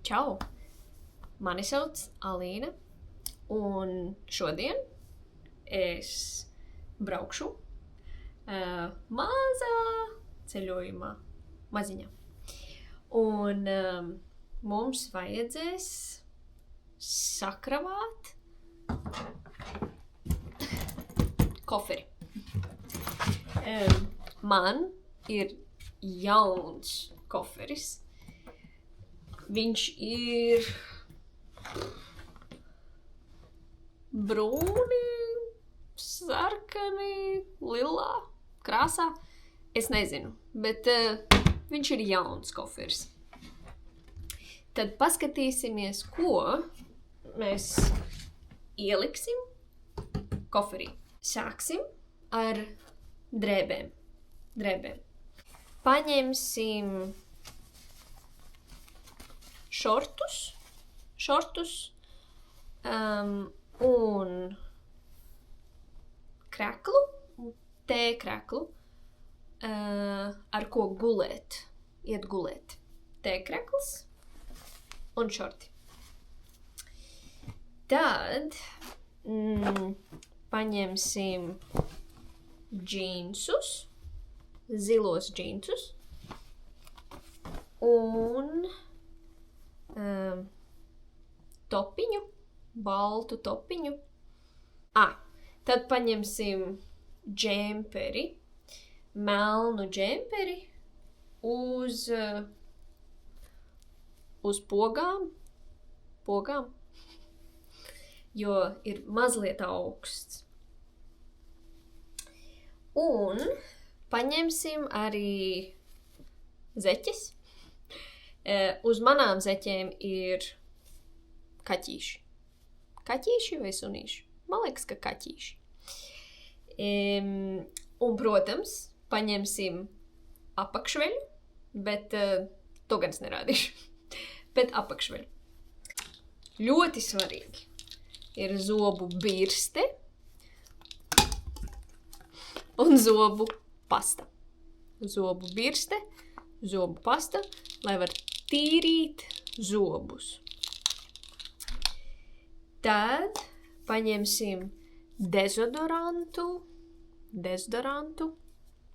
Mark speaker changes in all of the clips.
Speaker 1: Čau! Mani sauc Alīna, un šodien es braukšu mazā ceļojumā, maziņā. Un mums vajadzēs sakravāt koferi. Man ir jauns koferis. Viņš ir brūni, sarkani, lilā krāsā. Es nezinu, bet viņš ir jauns koferis. Tad paskatīsimies, ko mēs ieliksim koferī. Sāksim ar drēbēm. Paņemsim šortus un kreklu, tēkreklu, ar ko gulēt, iet gulēt. Tēkrekls un šorti. Tad paņemsim džinsus, zilos džinsus un topiņu, baltu topiņu. Tad paņemsim džemperi, melnu džemperi uz pogām, jo ir mazliet augsts. Un paņemsim arī zeķes. Uz manām zeķēm ir kaķīši. Kaķīši vai sunīši? Man liekas, ka kaķīši. Un, protams, paņemsim apakšveļu, bet to gan es nerādīšu. Bet apakšveļu. Ļoti svarīgi ir zobu birste un zobu pasta. Zobu birste, zobu pasta, lai var tīrīt zobus. Tad paņemsim dezodorantu,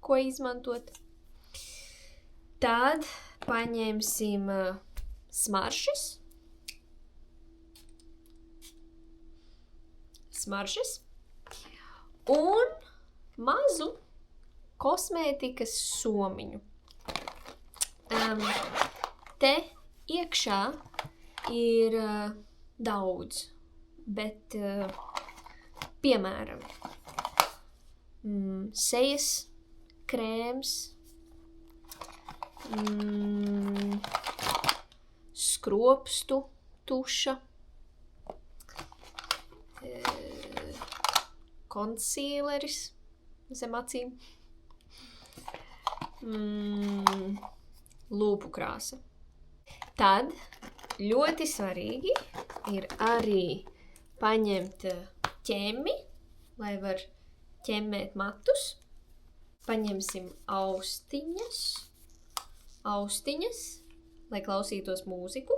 Speaker 1: ko izmantot. Tad paņemsim smaržas un mazu kosmētikas somiņu. Te iekšā ir daudz, bet, piemēram, sejas krēms, skropstu tuša, konsīleris zem acīm, lūpu krāsa. Tad ļoti svarīgi ir arī paņemt ķemmi, lai var ķemmēt matus. Paņemsim austiņas, lai klausītos mūziku.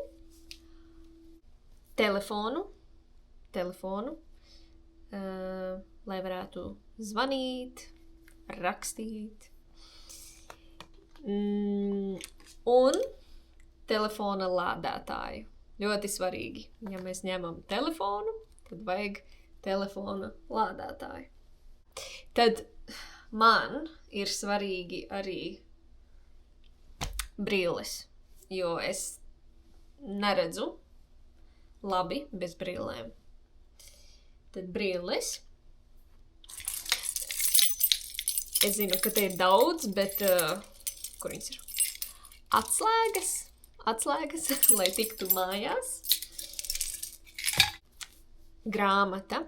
Speaker 1: Telefonu, lai varētu zvanīt, rakstīt. Un telefona lādētāju. Ļoti svarīgi. Ja mēs ņemam telefonu, tad vajag telefona lādētāju. Tad man ir svarīgi arī brilles, jo es neredzu labi bez brillēm. Tad brilles. Es zinu, ka te ir daudz, bet kur viņas ir? Atslēgas, lai tiktu mājās. Grāmata.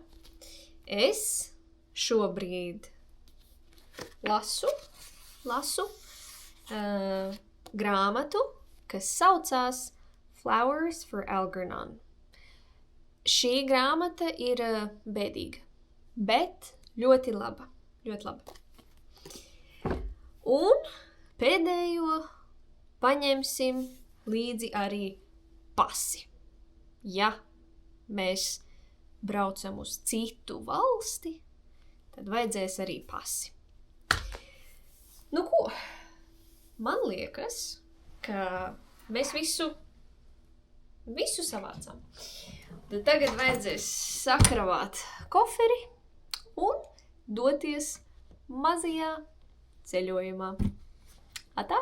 Speaker 1: Es šobrīd lasu grāmatu, kas saucās Flowers for Algernon. Šī grāmata ir bēdīga, bet ļoti laba. Un pēdējo paņemsim līdzi arī pasi. Ja mēs braucam uz citu valsti, tad vajadzēs arī pasi. Nu ko, man liekas, ka mēs visu savācām. Tad tagad vajadzēs sakravāt koferi un doties mazajā ceļojumā. Atā!